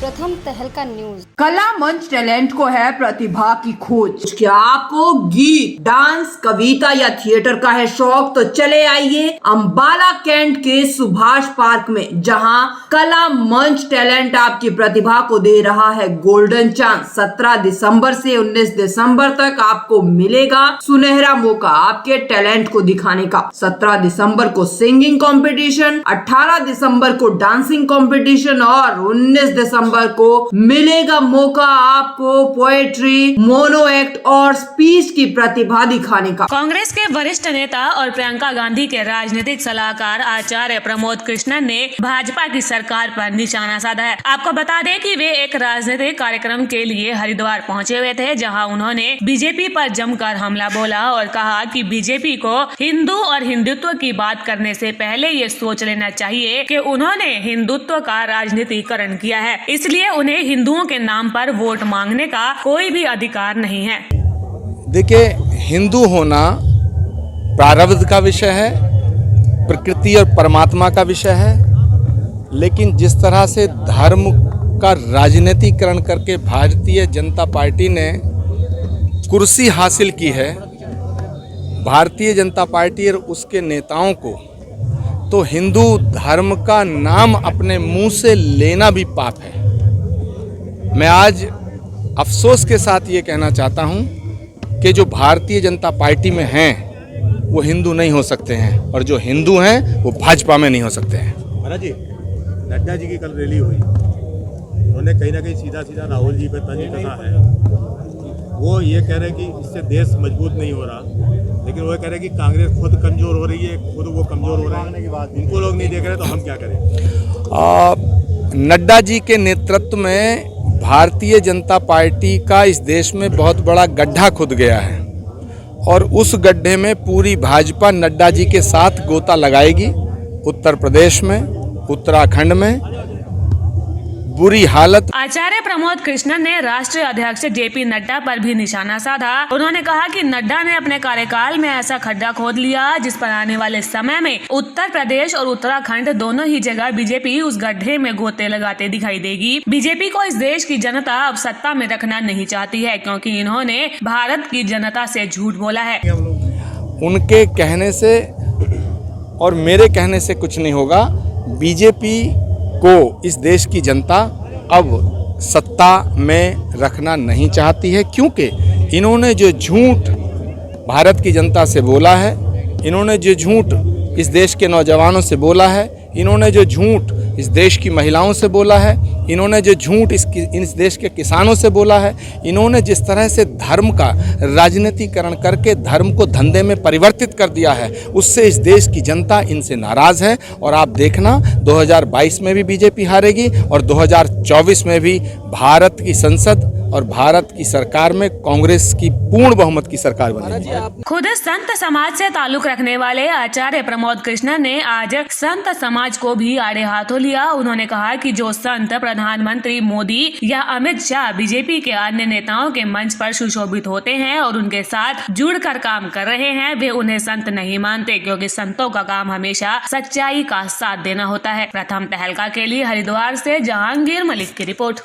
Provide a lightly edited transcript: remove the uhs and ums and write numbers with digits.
प्रथम तहलका न्यूज। कला मंच टैलेंट को है प्रतिभा की खोज। क्या आपको गीत, डांस, कविता या थिएटर का है शौक? तो चले आइए अंबाला कैंट के सुभाष पार्क में, जहां कला मंच टैलेंट आपकी प्रतिभा को दे रहा है गोल्डन चांस। 17 दिसंबर से 19 दिसंबर तक आपको मिलेगा सुनहरा मौका आपके टैलेंट को दिखाने का। 17 दिसंबर को सिंगिंग कंपटीशन, 18 दिसंबर को डांसिंग कंपटीशन और 19 दिसंबर को मिलेगा मौका आपको पोएट्री, मोनो एक्ट और स्पीच की प्रतिभा दिखाने का। कांग्रेस के वरिष्ठ नेता और प्रियंका गांधी के राजनीतिक सलाहकार आचार्य प्रमोद कृष्णन ने भाजपा की सरकार पर निशाना साधा है। आपको बता दें कि वे एक राजनीतिक कार्यक्रम के लिए हरिद्वार पहुंचे हुए थे, जहां उन्होंने बीजेपी पर जमकर हमला बोला और कहा कि बीजेपी को हिंदू और हिंदुत्व की बात करने से पहले ये सोच लेना चाहिए कि उन्होंने हिंदुत्व का राजनीतिकरण किया है, इसलिए उन्हें हिंदुओं के नाम पर वोट मांगने का कोई भी अधिकार नहीं है। देखिए, हिंदू होना प्रारब्ध का विषय है, प्रकृति और परमात्मा का विषय है, लेकिन जिस तरह से धर्म का राजनीतिकरण करके भारतीय जनता पार्टी ने कुर्सी हासिल की है, भारतीय जनता पार्टी और उसके नेताओं को, तो हिंदू धर्म का नाम अपने मुंह से लेना भी पाप है। मैं आज अफसोस के साथ ये कहना चाहता हूँ कि जो भारतीय जनता पार्टी में हैं वो हिंदू नहीं हो सकते हैं, और जो हिंदू हैं वो भाजपा में नहीं हो सकते हैं। महाराज जी, नड्डा जी की कल रैली हुई, उन्होंने कहीं ना कहीं सीधा सीधा राहुल जी पे तंज कसा है। वो ये कह रहे हैं कि इससे देश मजबूत नहीं हो रहा, लेकिन वो कह रहे हैं कि कांग्रेस खुद कमज़ोर हो रही है, खुद वो कमज़ोर हो रहे हैं, उनको लोग नहीं देख रहे, तो हम क्या करें? नड्डा जी के नेतृत्व में भारतीय जनता पार्टी का इस देश में बहुत बड़ा गड्ढा खुद गया है, और उस गड्ढे में पूरी भाजपा नड्डा जी के साथ गोता लगाएगी। उत्तर प्रदेश में, उत्तराखंड में बुरी हालत। आचार्य प्रमोद कृष्णन ने राष्ट्रीय अध्यक्ष जेपी नड्डा पर भी निशाना साधा। उन्होंने कहा कि नड्डा ने अपने कार्यकाल में ऐसा खड्डा खोद लिया जिस पर आने वाले समय में उत्तर प्रदेश और उत्तराखंड दोनों ही जगह बीजेपी उस गड्ढे में गोते लगाते दिखाई देगी। बीजेपी को इस देश की जनता अब सत्ता में रखना नहीं चाहती है, क्योंकि इन्होंने भारत की जनता से झूठ बोला है। उनके कहने से और मेरे कहने से कुछ नहीं होगा। बीजेपी को इस देश की जनता अब सत्ता में रखना नहीं चाहती है, क्योंकि इन्होंने जो झूठ भारत की जनता से बोला है, इन्होंने जो झूठ इस देश के नौजवानों से बोला है, इन्होंने जो झूठ इस देश की महिलाओं से बोला है, इन्होंने जो झूठ इस देश के किसानों से बोला है, इन्होंने जिस तरह से धर्म का राजनीतिकरण करके धर्म को धंधे में परिवर्तित कर दिया है, उससे इस देश की जनता इनसे नाराज़ है। और आप देखना, 2022 में भी बीजेपी हारेगी और 2024 में भी भारत की संसद और भारत की सरकार में कांग्रेस की पूर्ण बहुमत की सरकार बनेगी। खुद संत समाज से ताल्लुक रखने वाले आचार्य प्रमोद कृष्णन ने आज संत समाज को भी आड़े हाथों लिया। उन्होंने कहा कि जो संत प्रधानमंत्री मोदी या अमित शाह बीजेपी के अन्य नेताओं के मंच पर सुशोभित होते हैं और उनके साथ जुड़कर काम कर रहे हैं, वे उन्हें संत नहीं मानते, क्योंकि संतों का काम हमेशा सच्चाई का साथ देना होता है। प्रथम तहलका के लिए हरिद्वार से जहांगीर मलिक की रिपोर्ट।